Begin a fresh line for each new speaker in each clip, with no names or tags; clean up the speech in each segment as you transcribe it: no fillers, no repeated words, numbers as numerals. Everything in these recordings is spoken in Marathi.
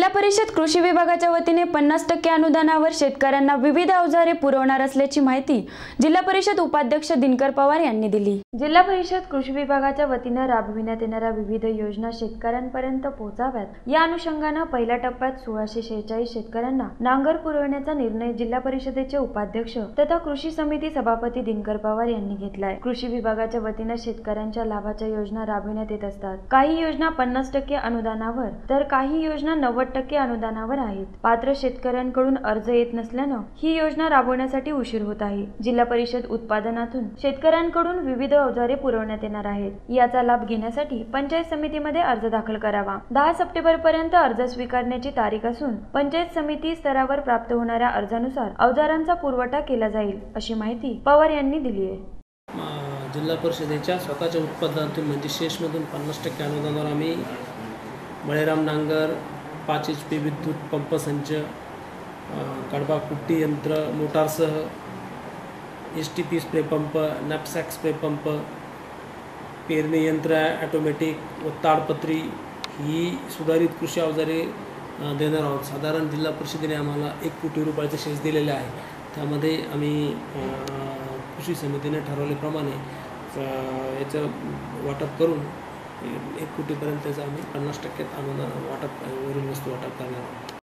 जिल्हा परिषद कृषी विभागाच्या वतीने 50% अनुदानावर शेतकऱ्यांना विविध अवजारे पुरवणार असल्याची माहिती जिल्हा परिषद उपाध्यक्ष दिनकर पवार यांनी दिली। जिल्हा परिषद कृषी विभागाच्या वतीने राबविण्यात येणाऱ्या विविध योजना शेतकऱ्यांपर्यंत पोहोचाव्यात या अनुषंगाने पहिल्या टप्प्यात 1646 शेतकऱ्यांना नांगर पुरवण्याचा निर्णय जिल्हा परिषदेचे उपाध्यक्ष तथा कृषी समिती सभापती दिनकर पवार यांनी घेतलाय। कृषी विभागाच्या वतीने शेतकऱ्यांच्या लाभाच्या योजना राबविण्यात येत असतात। काही योजना 50% अनुदानावर तर काही योजना 90% अनुदानावर आहेत। पात्र शेतकऱ्यांकडून अर्ज येत नसल्याने ही योजना राबवण्यासाठी उशीर होत आहे। जिल्हा परिषद उत्पादनातून शेतकऱ्यांकडून विविध अवजारे पुरवण्यात येणार आहेत। याचा लाभ घेण्यासाठी पंचायत समितीमध्ये अर्ज दाखल करावा। 10 सप्टेंबर पर्यंत अर्ज स्वीकारण्याची तारीख असून पंचायत समिती स्तरावर प्राप्त होणाऱ्या अर्जानुसार अवजारांचा पुरवठा केला जाईल अशी माहिती पवार यांनी दिली आहे।
जिल्हा परिषदेच्या स्वतःच्या उत्पादनातून म्हणजे शेषमधून 50% अनुदानावर आम्ही बळीराम नांगर, 5 HP विद्युत पंप संच, कडबा कुट्टी यंत्र, मोटारसह STP spray pump, नॅपसॅक spray pump, पेरणी यंत्र ऑटोमॅटिक व ताडपत्री ही सुधारित कृषी अवजारे देणार आहोत। साधारण जिल्हा परिषदेने आम्हाला 1 कोटी रुपयाचे शेष दिलेले आहे। त्यामध्ये आम्ही कृषी समितीने ठरवल्याप्रमाणे याचं वाटप करून 1 कोटीपर्यंत त्याचं आम्ही 50% अनुदान वाटप वरील वस्तू वाटप करणार आहोत।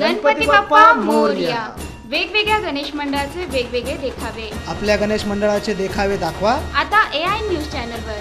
गणपती बाप्पा मोरया। वेगवेगळ्या गणेश मंडळाचे वेगवेगळे देखावे।
आपल्या गणेश मंडळाचे देखावे दाखवा
आता AI न्यूज चॅनलवर।